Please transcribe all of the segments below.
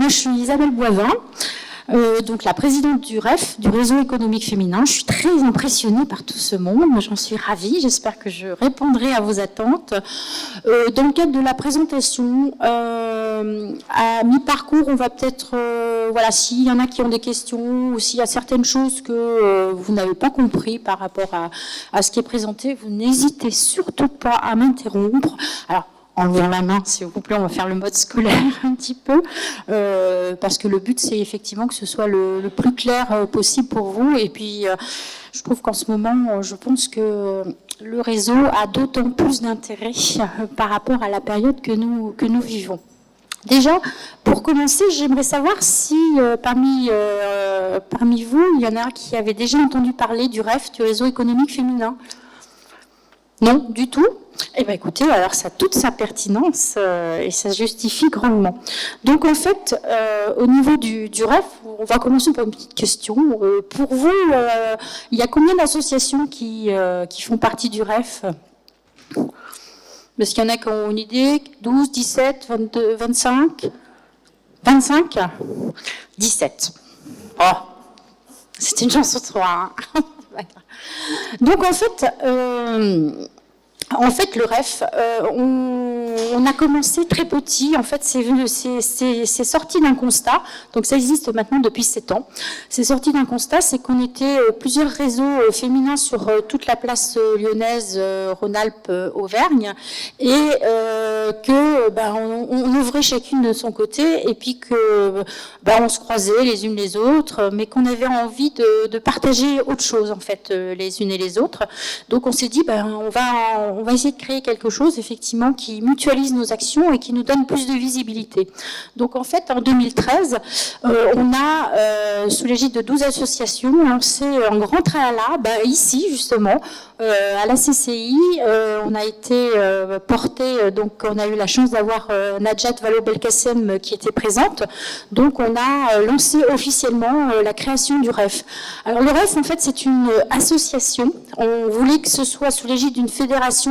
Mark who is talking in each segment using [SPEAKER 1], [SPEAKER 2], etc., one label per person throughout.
[SPEAKER 1] moi je suis Isabelle Boivin, donc la présidente du REF, du Réseau économique féminin. Je suis très impressionnée par tout ce monde, moi j'en suis ravie, j'espère que je répondrai à vos attentes. Dans le cadre de la présentation, à mi-parcours, on va peut-être, voilà, s'il y en a qui ont des questions, ou s'il y a certaines choses que vous n'avez pas compris par rapport à ce qui est présenté, vous n'hésitez surtout pas à m'interrompre. Alors, en levant la main, s'il vous plaît, on va faire le mode scolaire un petit peu, parce que le but, c'est effectivement que ce soit le plus clair possible pour vous. Et puis, je trouve qu'en ce moment, je pense que le réseau a d'autant plus d'intérêt par rapport à la période que nous vivons. Déjà, pour commencer, j'aimerais savoir si parmi vous, il y en a qui avaient déjà entendu parler du REF, du Réseau économique féminin. Non, du tout. Eh bien, écoutez, alors ça a toute sa pertinence et ça justifie grandement. Donc, en fait, au niveau du REF, on va commencer par une petite question. Pour vous, il y a combien d'associations qui font partie du REF ? Est-ce qu'il y en a qui ont une idée ? 12, 17, 22, 25 ? 25 ? 17. Oh, c'est une chance sur 3. Hein. Donc, en fait, le REF, on a commencé très petit. En fait, c'est sorti d'un constat. Donc, ça existe maintenant depuis 7 ans. C'est sorti d'un constat, c'est qu'on était plusieurs réseaux féminins sur toute la place lyonnaise, Rhône-Alpes, Auvergne, et on œuvrait chacune de son côté, et puis que on se croisait les unes les autres, mais qu'on avait envie de partager autre chose, en fait, les unes et les autres. Donc, on s'est dit, on va essayer de créer quelque chose, effectivement, qui mutualise nos actions et qui nous donne plus de visibilité. Donc, en fait, en 2013, on a, sous l'égide de 12 associations, lancé un grand tralala, ici, justement, à la CCI. On a été porté, donc on a eu la chance d'avoir Najat Vallaud-Belkacem qui était présente. Donc, on a lancé officiellement la création du REF. Alors, le REF, en fait, c'est une association. On voulait que ce soit sous l'égide d'une fédération,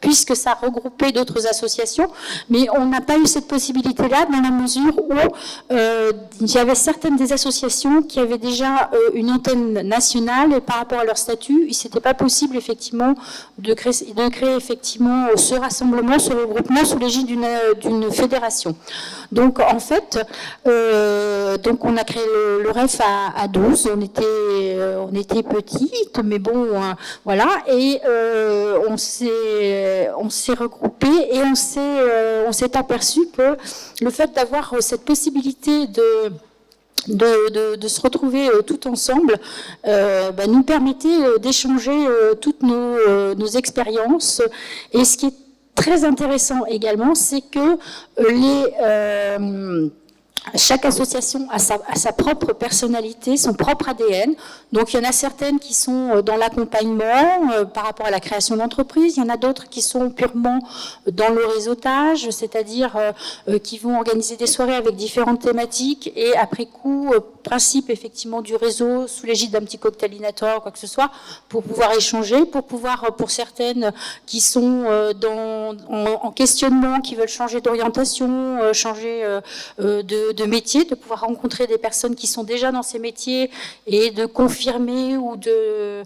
[SPEAKER 1] puisque ça regroupait d'autres associations, mais on n'a pas eu cette possibilité-là dans la mesure où il y avait certaines des associations qui avaient déjà une antenne nationale, et par rapport à leur statut, il n'était pas possible effectivement de créer effectivement ce rassemblement, ce regroupement sous l'égide d'une fédération. Donc en fait, donc on a créé le REF à 12, on était petites, mais bon, voilà, et on s'est regroupé et on s'est aperçu que le fait d'avoir cette possibilité de se retrouver tout ensemble nous permettait d'échanger toutes nos expériences. Et ce qui est très intéressant également, c'est que chaque association a sa propre personnalité, son propre ADN. Donc, il y en a certaines qui sont dans l'accompagnement par rapport à la création d'entreprises. Il y en a d'autres qui sont purement dans le réseautage, c'est-à-dire qui vont organiser des soirées avec différentes thématiques et après coup, principe effectivement du réseau sous l'égide d'un petit cocktailinatoire ou quoi que ce soit, pour pouvoir échanger, pour certaines qui sont en questionnement, qui veulent changer d'orientation, changer de métier, de pouvoir rencontrer des personnes qui sont déjà dans ces métiers et de confirmer ou de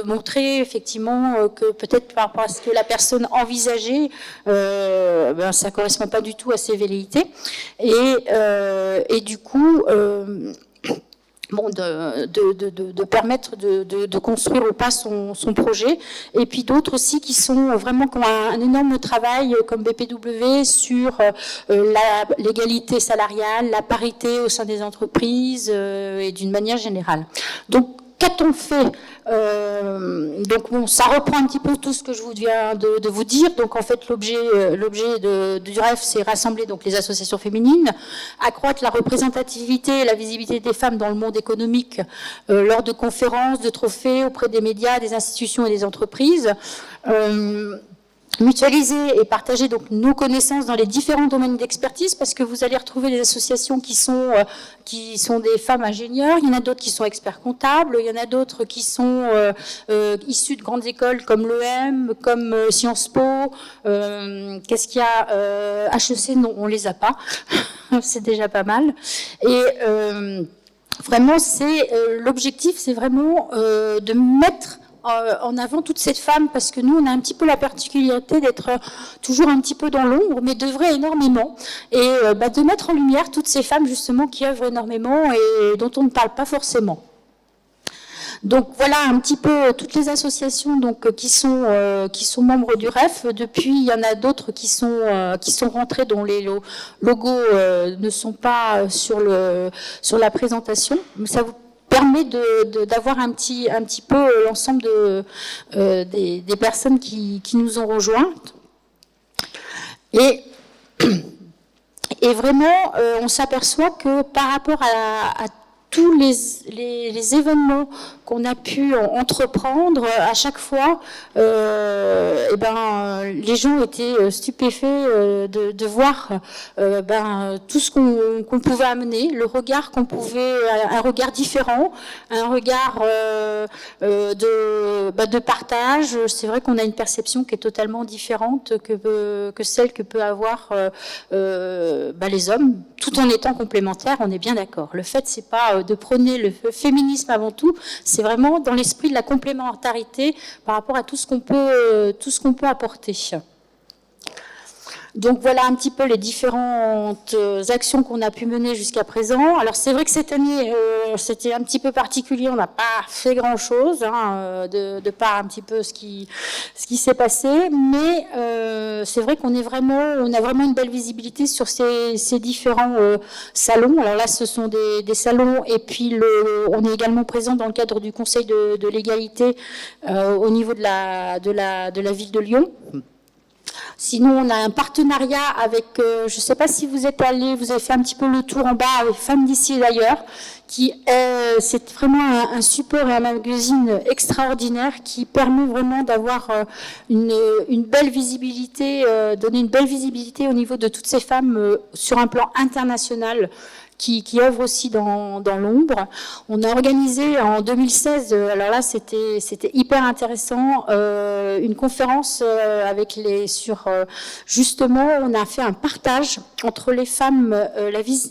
[SPEAKER 1] montrer effectivement que peut-être par rapport à ce que la personne envisageait, ça correspond pas du tout à ses velléités. Et du coup, de permettre de construire ou pas son projet, et puis d'autres aussi qui sont vraiment qui ont un énorme travail comme BPW sur l'égalité salariale, la parité au sein des entreprises et d'une manière générale. Donc, qu'a-t-on fait ? Donc bon, ça reprend un petit peu tout ce que je viens de vous dire. Donc en fait, l'objet du REF, c'est rassembler donc les associations féminines, accroître la représentativité et la visibilité des femmes dans le monde économique lors de conférences, de trophées auprès des médias, des institutions et des entreprises. mutualiser et partager donc nos connaissances dans les différents domaines d'expertise, parce que vous allez retrouver des associations qui sont des femmes ingénieurs, il y en a d'autres qui sont experts comptables, il y en a d'autres qui sont issus de grandes écoles comme l'EM, comme Sciences Po, qu'est-ce qu'il y a, HEC, non, on les a pas, c'est déjà pas mal. Et vraiment, l'objectif, c'est vraiment de mettre en avant toute cette femme, parce que nous, on a un petit peu la particularité d'être toujours un petit peu dans l'ombre, mais d'œuvrer énormément, et de mettre en lumière toutes ces femmes, justement, qui œuvrent énormément et dont on ne parle pas forcément. Donc voilà un petit peu toutes les associations donc, qui sont membres du REF. Depuis, il y en a d'autres qui sont rentrées, dont les logos ne sont pas sur la présentation, mais ça vous permet d'avoir un petit peu l'ensemble des personnes qui nous ont rejointes. Et vraiment, on s'aperçoit que par rapport à tous les événements qu'on a pu entreprendre, à chaque fois, les gens étaient stupéfaits de voir tout ce qu'on pouvait amener, le regard qu'on pouvait, un regard différent, un regard de partage. C'est vrai qu'on a une perception qui est totalement différente que celle que peut avoir les hommes, tout en étant complémentaires, on est bien d'accord. Le fait, c'est pas de prôner le féminisme avant tout, c'est vraiment dans l'esprit de la complémentarité par rapport à tout ce qu'on peut apporter. Donc voilà un petit peu les différentes actions qu'on a pu mener jusqu'à présent. Alors c'est vrai que cette année, c'était un petit peu particulier, on n'a pas fait grand-chose, de par un petit peu ce qui s'est passé, mais c'est vrai qu'on a vraiment une belle visibilité sur ces différents salons. Alors là, ce sont des salons, et puis on est également présent dans le cadre du Conseil de l'égalité au niveau de la ville de Lyon. Sinon, on a un partenariat avec, je ne sais pas si vous êtes allés, vous avez fait un petit peu le tour en bas avec Femmes d'ici et d'ailleurs, c'est vraiment un support et un magazine extraordinaire qui permet vraiment d'avoir une belle visibilité, donner une belle visibilité au niveau de toutes ces femmes sur un plan international, qui œuvrent aussi dans l'ombre. On a organisé en 2016, alors là c'était hyper intéressant, une conférence justement, on a fait un partage entre les femmes,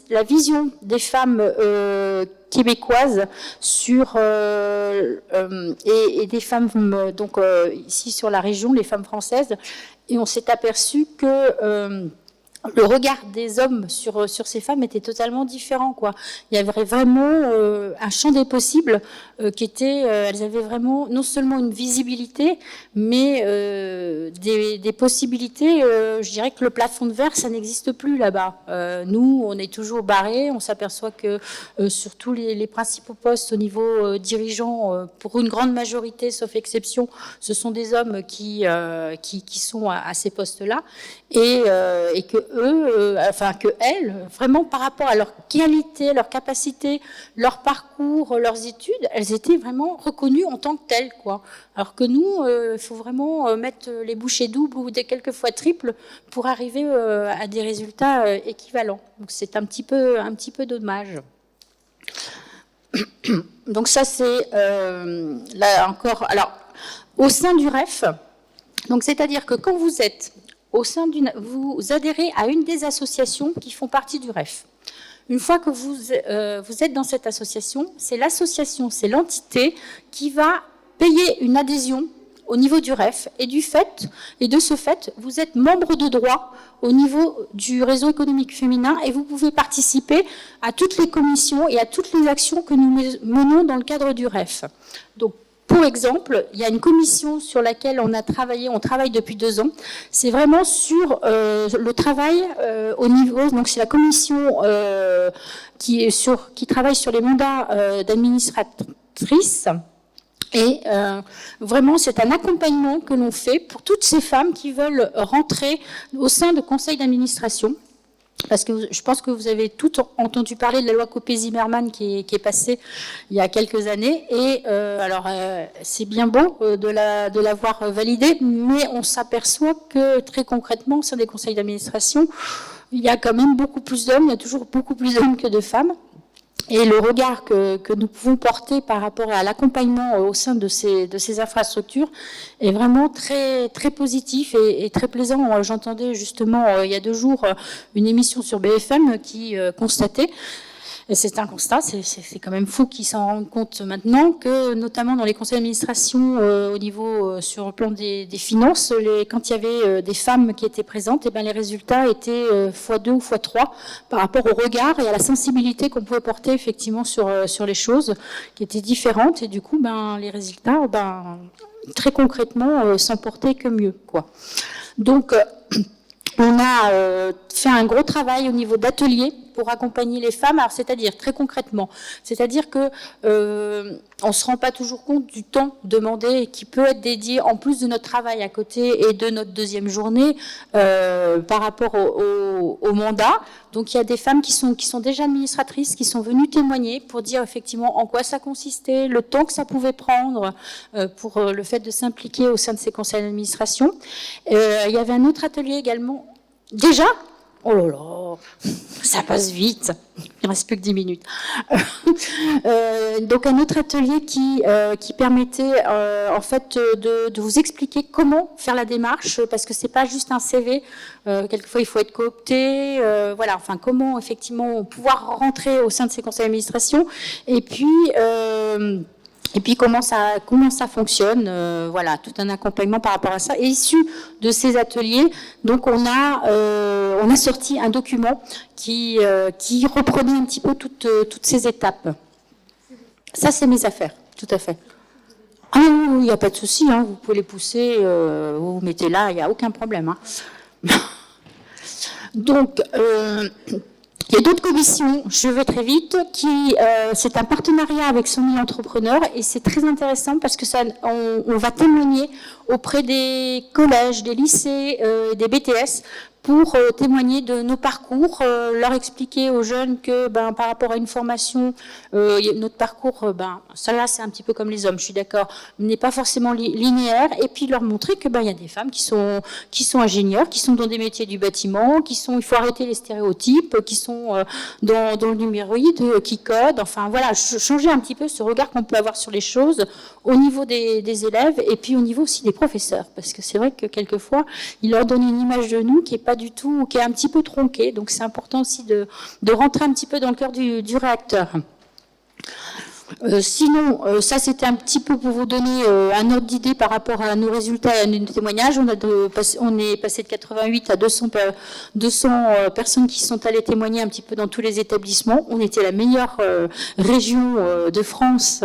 [SPEAKER 1] la vision des femmes québécoises et des femmes donc ici sur la région, les femmes françaises, et on s'est aperçu que le regard des hommes sur ces femmes était totalement différent, quoi. Il y avait vraiment un champ des possibles qui était, elles avaient vraiment non seulement une visibilité, mais des possibilités. Je dirais que le plafond de verre, ça n'existe plus là-bas. Nous, on est toujours barrés. On s'aperçoit que sur tous les principaux postes au niveau dirigeant, pour une grande majorité, sauf exception, ce sont des hommes qui sont à ces postes-là, et que elles, vraiment par rapport à leur qualité, leur capacité, leur parcours, leurs études, elles étaient vraiment reconnues en tant que telles, quoi. Alors que nous, il faut vraiment mettre les bouchées doubles ou quelquefois triples pour arriver à des résultats équivalents. Donc c'est un petit peu dommage. Donc ça c'est là encore. Alors au sein du REF, donc c'est-à-dire que quand vous êtes vous adhérez à une des associations qui font partie du REF. Une fois que vous êtes dans cette association, c'est l'entité qui va payer une adhésion au niveau du REF, et de ce fait, vous êtes membre de droit au niveau du réseau économique féminin, et vous pouvez participer à toutes les commissions et à toutes les actions que nous menons dans le cadre du REF. Donc, pour exemple, il y a une commission sur laquelle on travaille depuis 2 ans. C'est vraiment sur le travail au niveau, donc c'est la commission qui travaille sur les mandats d'administratrices. Et vraiment, c'est un accompagnement que l'on fait pour toutes ces femmes qui veulent rentrer au sein de conseils d'administration. parce que je pense que vous avez tout entendu parler de la loi Copé-Zimmermann qui est passée il y a quelques années. Et c'est bien beau de l'avoir validée, mais on s'aperçoit que très concrètement, sur des conseils d'administration, il y a quand même beaucoup plus d'hommes, il y a toujours beaucoup plus d'hommes que de femmes. Et le regard que nous pouvons porter par rapport à l'accompagnement au sein de ces infrastructures est vraiment très, très positif et très plaisant. J'entendais justement il y a 2 jours une émission sur BFM qui constatait, et c'est un constat, c'est quand même fou qu'ils s'en rendent compte maintenant, que notamment dans les conseils d'administration au niveau sur le plan des finances, quand il y avait des femmes qui étaient présentes, et ben les résultats étaient x2 ou x3 par rapport au regard et à la sensibilité qu'on pouvait porter effectivement sur les choses qui étaient différentes, et du coup ben les résultats très concrètement s'en portaient que mieux, quoi. Donc on a fait un gros travail au niveau d'ateliers pour accompagner les femmes, alors c'est-à-dire très concrètement, c'est-à-dire que on se rend pas toujours compte du temps demandé qui peut être dédié en plus de notre travail à côté et de notre deuxième journée par rapport au mandat. Donc il y a des femmes qui sont déjà administratrices, qui sont venues témoigner pour dire effectivement en quoi ça consistait, le temps que ça pouvait prendre pour le fait de s'impliquer au sein de ces conseils d'administration. Il y avait un autre atelier également. Déjà ? Oh là là, ça passe vite, il ne reste plus que 10 minutes. Donc un autre atelier qui permettait en fait de vous expliquer comment faire la démarche, parce que c'est pas juste un CV, quelquefois il faut être coopté, voilà, enfin comment effectivement pouvoir rentrer au sein de ces conseils d'administration, et puis comment ça fonctionne, voilà, tout un accompagnement par rapport à ça. Et issu de ces ateliers, donc on a sorti un document qui reprenait un petit peu toutes ces étapes. Ça, c'est mes affaires, tout à fait. Ah oui, il n'y a pas de souci, hein, vous pouvez les pousser, vous mettez là, il n'y a aucun problème. Hein. Donc, il y a d'autres commissions, je vais très vite, c'est un partenariat avec 100 000 entrepreneurs, et c'est très intéressant parce que on va témoigner auprès des collèges, des lycées, des BTS pour témoigner de nos parcours, leur expliquer aux jeunes que par rapport à une formation, notre parcours, ça là c'est un petit peu comme les hommes, je suis d'accord, n'est pas forcément linéaire, et puis leur montrer que il y a des femmes qui sont ingénieurs, qui sont dans des métiers du bâtiment, il faut arrêter les stéréotypes, qui sont dans le numérique, qui codent, enfin voilà, changer un petit peu ce regard qu'on peut avoir sur les choses au niveau des élèves, et puis au niveau aussi des professeurs, parce que c'est vrai que quelquefois ils leur donnent une image de nous qui est pas du tout, qui est un petit peu tronquée, donc c'est important aussi de rentrer un petit peu dans le cœur du réacteur. Sinon, ça c'était un petit peu pour vous donner un ordre d'idée par rapport à nos résultats et à nos témoignages. On est passé de 88 à 200 personnes qui sont allées témoigner un petit peu dans tous les établissements. On était la meilleure région de France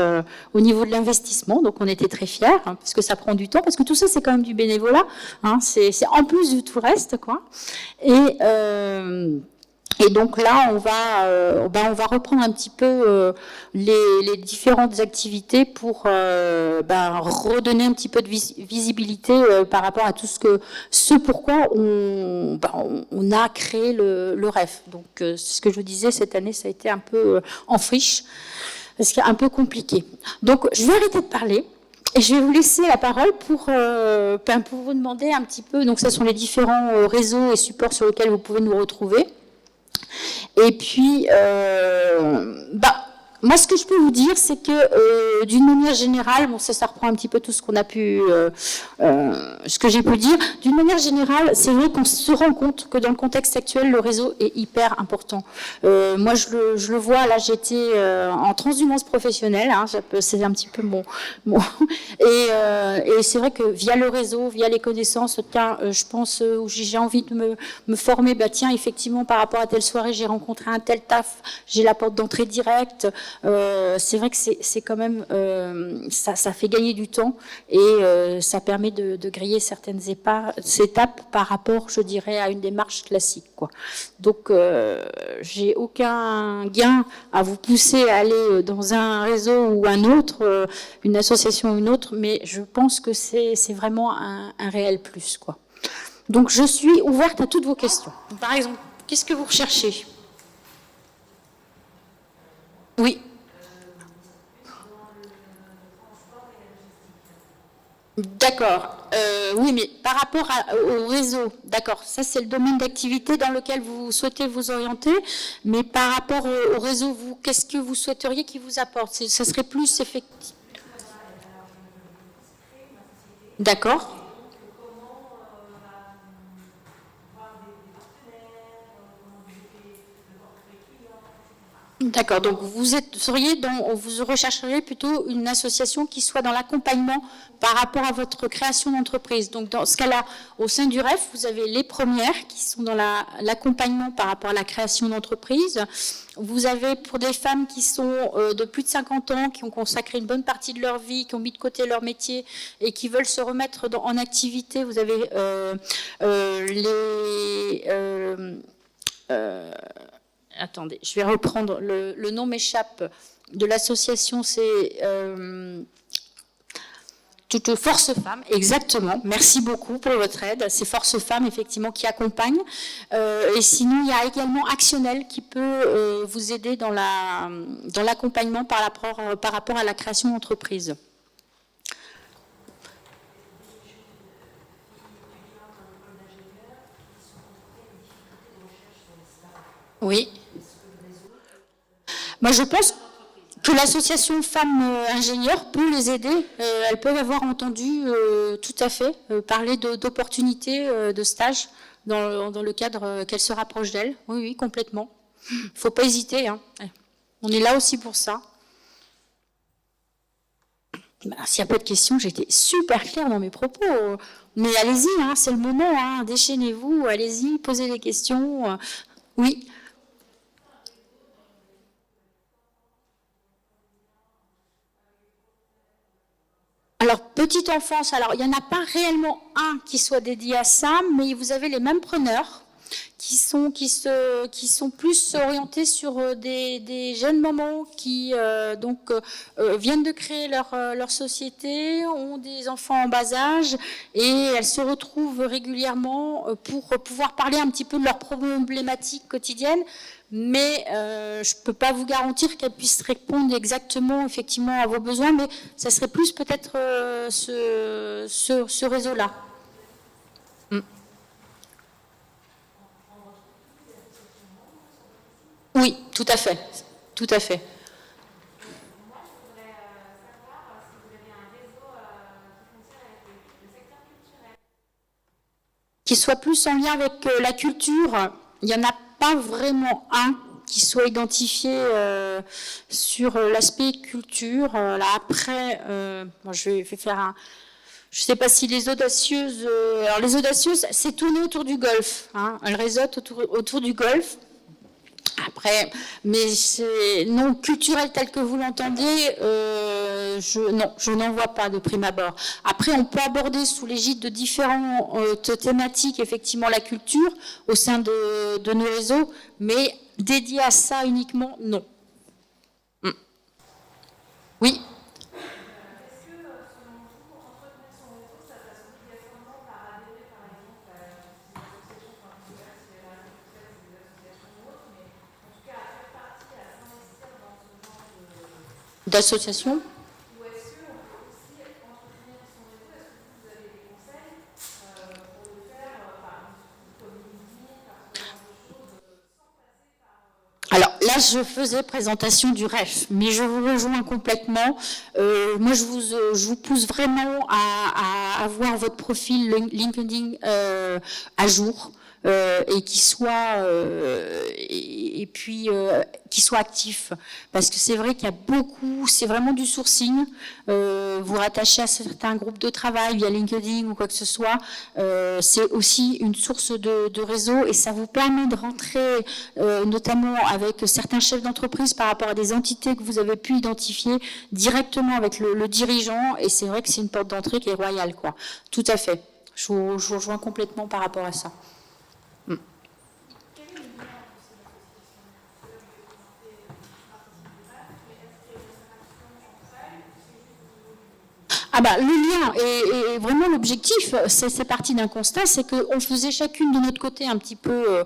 [SPEAKER 1] au niveau de l'investissement, donc on était très fiers, hein, parce que ça prend du temps, parce que tout ça c'est quand même du bénévolat, hein, c'est en plus de tout le reste, quoi. Et donc là, on va reprendre un petit peu les différentes activités pour redonner un petit peu de visibilité par rapport à tout ce pourquoi on a créé le REF. Donc c'est ce que je vous disais, cette année, ça a été un peu en friche, parce qu'il est un peu compliqué. Donc je vais arrêter de parler. Et je vais vous laisser la parole pour vous demander un petit peu, donc ce sont les différents réseaux et supports sur lesquels vous pouvez nous retrouver. Et puis, moi, ce que je peux vous dire, c'est que d'une manière générale, bon, ça reprend un petit peu tout ce qu'on a pu, ce que j'ai pu dire. D'une manière générale, c'est vrai qu'on se rend compte que dans le contexte actuel, le réseau est hyper important. Moi, je le vois. Là, j'étais en transhumance professionnelle. Hein, c'est un petit peu mon et c'est vrai que via le réseau, via les connaissances, tiens, je pense où j'ai envie de me former. Tiens, effectivement, par rapport à telle soirée, j'ai rencontré un tel taf, j'ai la porte d'entrée directe. C'est vrai que c'est quand même ça fait gagner du temps et ça permet de griller certaines étapes par rapport, je dirais, à une démarche classique, quoi. Donc j'ai aucun gain à vous pousser à aller dans un réseau ou un autre, une association ou une autre, mais je pense que c'est vraiment un réel plus, quoi. Donc je suis ouverte à toutes vos questions. Par exemple, Qu'est-ce que vous recherchez? Oui. D'accord. Oui, mais par rapport au réseau, d'accord, ça c'est le domaine d'activité dans lequel vous souhaitez vous orienter, mais par rapport au réseau, vous, qu'est-ce que vous souhaiteriez qu'il vous apporte? Ça serait plus effectif. D'accord. D'accord, donc vous rechercheriez plutôt une association qui soit dans l'accompagnement par rapport à votre création d'entreprise. Donc dans ce cas-là, au sein du REF, vous avez les premières qui sont dans l'accompagnement par rapport à la création d'entreprise. Vous avez pour des femmes qui sont de plus de 50 ans, qui ont consacré une bonne partie de leur vie, qui ont mis de côté leur métier et qui veulent se remettre en activité, vous avez attendez, je vais reprendre, le nom m'échappe de l'association, c'est toute Force Femmes, exactement, merci beaucoup pour votre aide, c'est Force Femmes effectivement qui accompagne, et sinon il y a également Actionnel qui peut vous aider dans l'accompagnement par rapport à la création d'entreprise. Oui. Moi, je pense que l'association Femmes Ingénieurs peut les aider. Elles peuvent avoir entendu tout à fait parler d'opportunités de stage dans le cadre qu'elles se rapprochent d'elles. Oui, oui, complètement. Il ne faut pas hésiter. Hein. On est là aussi pour ça. Ben, s'il n'y a pas de questions, j'ai été super claire dans mes propos. Mais allez-y, hein, c'est le moment. Hein, déchaînez-vous, allez-y, posez des questions. Oui. Alors, petite enfance, alors il n'y en a pas réellement un qui soit dédié à ça, mais vous avez les mêmes preneurs qui sont plus orientés sur des jeunes mamans qui viennent de créer leur société, ont des enfants en bas âge et elles se retrouvent régulièrement pour pouvoir parler un petit peu de leurs problématiques quotidiennes. Mais je ne peux pas vous garantir qu'elle puisse répondre exactement, effectivement, à vos besoins, mais ça serait plus peut-être ce réseau-là. Oui, tout à fait. Tout à fait. Qui soit plus en lien avec la culture, il n'y en a pas vraiment un qui soit identifié sur l'aspect culture. Là, après, je vais faire un... Je ne sais pas si les audacieuses... alors, les audacieuses, c'est tourné autour du golf. Hein, elles réseautent autour du golf. Après, mais non culturel tel que vous l'entendez, je n'en vois pas de prime abord. Après, on peut aborder sous l'égide de différentes thématiques, effectivement, la culture au sein de nos réseaux, mais dédié à ça uniquement, non. Oui. D'association. Alors là, je faisais présentation du REF, mais je vous rejoins complètement. Moi, je vous pousse vraiment à avoir votre profil LinkedIn à jour. Et qui soit qui soit actif, parce que c'est vrai qu'il y a beaucoup, c'est vraiment du sourcing, vous rattachez à certains groupes de travail via LinkedIn ou quoi que ce soit, c'est aussi une source de réseau et ça vous permet de rentrer notamment avec certains chefs d'entreprise par rapport à des entités que vous avez pu identifier directement avec le dirigeant, et c'est vrai que c'est une porte d'entrée qui est royale, quoi. Tout à fait, je vous rejoins complètement par rapport à ça. Ah bah, le lien et vraiment l'objectif, c'est parti d'un constat, c'est qu'on faisait chacune de notre côté un petit peu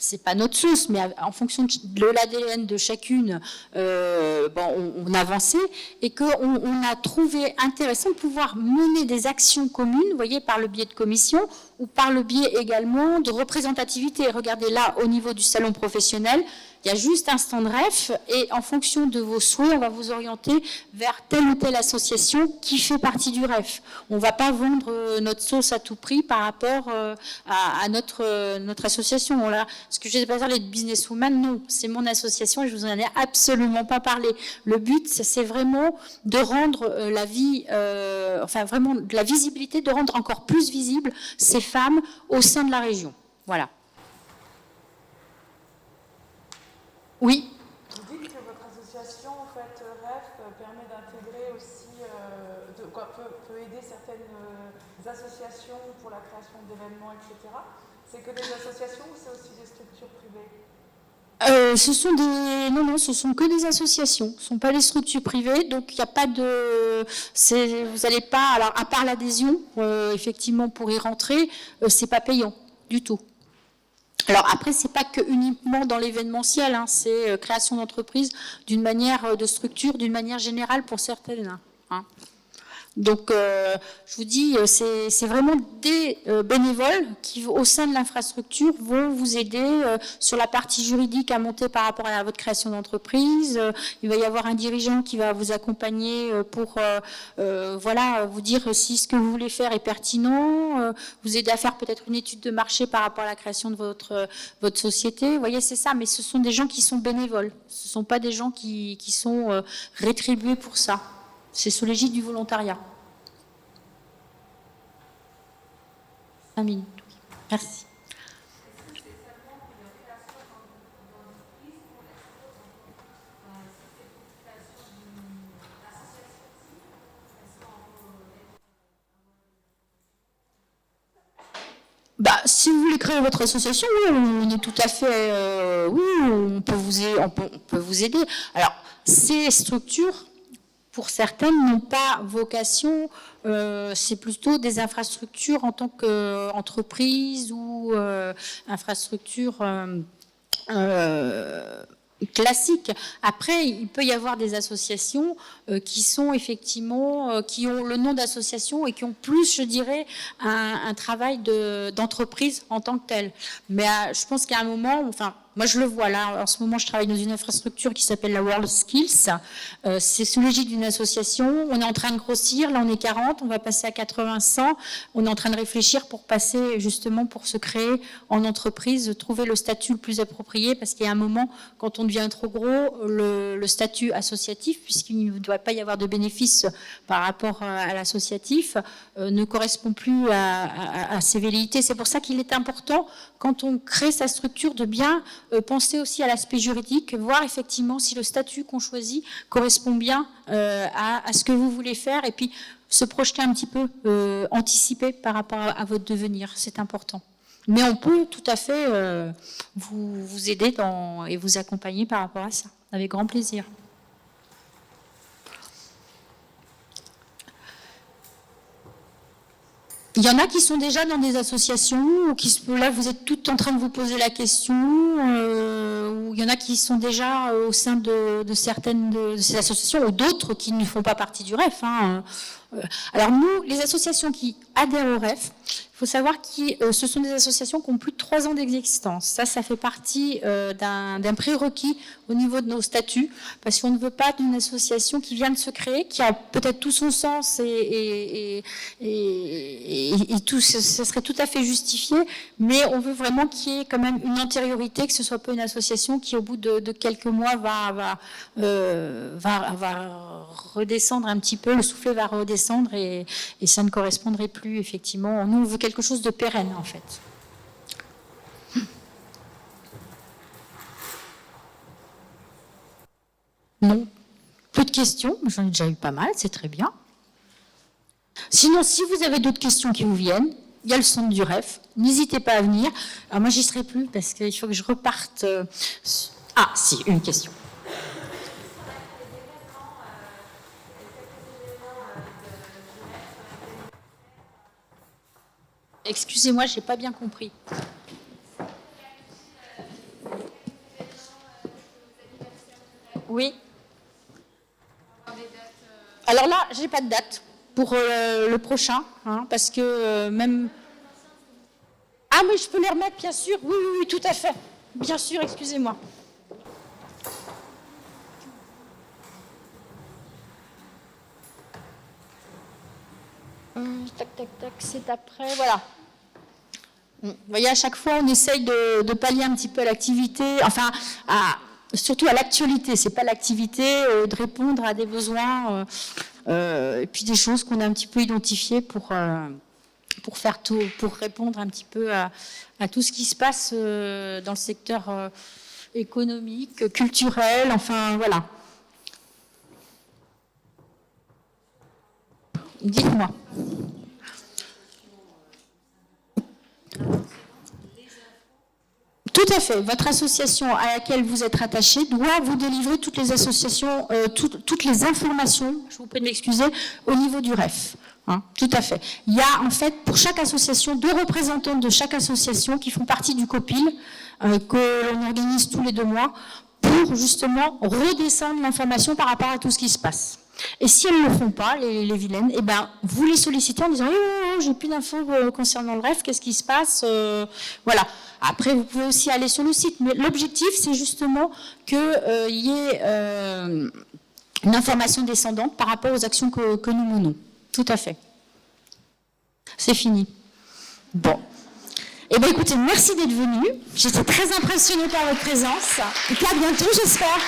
[SPEAKER 1] c'est pas notre sauce, mais en fonction de l'ADN de chacune, on avançait et qu'on a trouvé intéressant de pouvoir mener des actions communes, vous voyez, par le biais de commissions ou par le biais également de représentativité. Regardez là, au niveau du salon professionnel, il y a juste un stand ref et en fonction de vos souhaits, on va vous orienter vers telle ou telle association qui fait partie du ref. On ne va pas vendre notre sauce à tout prix par rapport à notre association. Là, ce que je ne sais pas dire, les businesswomen, non, c'est mon association et je vous en ai absolument pas parlé. Le but, c'est vraiment de rendre la vie, vraiment de la visibilité, de rendre encore plus visible ces femmes au sein de la région. Voilà. Oui.
[SPEAKER 2] Vous dites que votre association, en fait, REF, permet d'intégrer aussi, peut aider certaines associations pour la création d'événements, etc. C'est que des associations ou c'est aussi des structures privées?
[SPEAKER 1] Ce sont que des associations, ce ne sont pas des structures privées, donc il n'y a pas de... Vous n'allez pas... Alors, à part l'adhésion, effectivement, pour y rentrer, c'est pas payant du tout. Alors après, c'est pas que uniquement dans l'événementiel, hein, c'est création d'entreprise d'une manière, de structure, d'une manière générale pour certaines. Hein. Donc, je vous dis, c'est vraiment des bénévoles qui, au sein de l'infrastructure, vont vous aider sur la partie juridique à monter par rapport à votre création d'entreprise. Il va y avoir un dirigeant qui va vous accompagner pour, vous dire si ce que vous voulez faire est pertinent, vous aider à faire peut-être une étude de marché par rapport à la création de votre société. Vous voyez, c'est ça, mais ce sont des gens qui sont bénévoles. Ce ne sont pas des gens qui sont rétribués pour ça. C'est sous l'égide du volontariat. 5 minutes. Merci.
[SPEAKER 3] Est-ce que c'est seulement pour la création d'entreprise ou est-ce que c'est pour création d'une association aussi? Est-ce
[SPEAKER 1] qu'on si vous voulez créer votre association, oui, on est tout à fait... oui, on peut vous aider. Alors, ces structures... pour certaines, n'ont pas vocation, c'est plutôt des infrastructures en tant qu'entreprise ou infrastructure classique. Après, il peut y avoir des associations qui sont effectivement, qui ont le nom d'association et qui ont plus, je dirais, un travail d'entreprise en tant que tel. Mais je pense qu'à un moment, moi je le vois là, en ce moment je travaille dans une infrastructure qui s'appelle la World Skills, c'est sous l'égide d'une association, on est en train de grossir, là on est 40, on va passer à 80, 100, on est en train de réfléchir pour passer justement pour se créer en entreprise, trouver le statut le plus approprié, parce qu'il y a un moment, quand on devient trop gros, le statut associatif, puisqu'il ne doit pas y avoir de bénéfices par rapport à l'associatif, ne correspond plus à ses velléités. C'est pour ça qu'il est important, quand on crée sa structure, de bien penser aussi à l'aspect juridique, voir effectivement si le statut qu'on choisit correspond bien à ce que vous voulez faire, et puis se projeter un petit peu, anticiper par rapport à votre devenir, c'est important. Mais on peut tout à fait vous aider et vous accompagner par rapport à ça, avec grand plaisir. Il y en a qui sont déjà dans des associations, ou là vous êtes toutes en train de vous poser la question, ou il y en a qui sont déjà au sein de certaines de ces associations, ou d'autres qui ne font pas partie du REF. Hein. Alors nous, les associations qui adhèrent au REF, il faut savoir que ce sont des associations qui ont plus de 3 ans d'existence. Ça fait partie d'un prérequis au niveau de nos statuts, parce qu'on ne veut pas d'une association qui vient de se créer, qui a peut-être tout son sens et tout, ça serait tout à fait justifié, mais on veut vraiment qu'il y ait quand même une antériorité, que ce soit pas une association qui, au bout de quelques mois, va redescendre un petit peu, le soufflet va redescendre et ça ne correspondrait plus, effectivement. Nous, on veut quelque chose de pérenne, en fait. Non, peu de questions, j'en ai déjà eu pas mal, c'est très bien. Sinon, si vous avez d'autres questions qui vous viennent, il y a le centre du REF, n'hésitez pas à venir. Alors moi, j'y serai plus parce qu'il faut que je reparte. Ah, si, une question. Excusez-moi, je n'ai pas bien compris. j'ai pas de date pour le prochain, hein, parce que même... Ah oui, je peux les remettre, bien sûr. Oui, oui, oui, tout à fait. Bien sûr, excusez-moi. Tac, tac, tac, c'est après, voilà. Vous voyez, à chaque fois, on essaye de pallier un petit peu à l'activité, enfin, surtout à l'actualité. C'est pas l'activité, de répondre à des besoins, et puis des choses qu'on a un petit peu identifiées pour faire tout, pour répondre un petit peu à tout ce qui se passe dans le secteur économique, culturel, enfin, voilà. Dites-moi. Tout à fait. Votre association à laquelle vous êtes rattaché doit vous délivrer toutes les associations, toutes les informations, je vous prie de m'excuser, au niveau du REF. Hein, tout à fait. Il y a en fait pour chaque association 2 représentants de chaque association qui font partie du COPIL que l'on organise tous les 2 mois pour justement redescendre l'information par rapport à tout ce qui se passe. Et si elles ne le font pas, les vilaines, eh ben, vous les sollicitez en disant oh, j'ai plus d'infos concernant le REF, qu'est-ce qui se passe voilà. Après, vous pouvez aussi aller sur le site, mais l'objectif, c'est justement qu'il y ait une information descendante par rapport aux actions que nous menons. Tout à fait. C'est fini. Bon. Eh bien, écoutez, merci d'être venus. J'étais très impressionnée par votre présence. Et puis à bientôt, j'espère.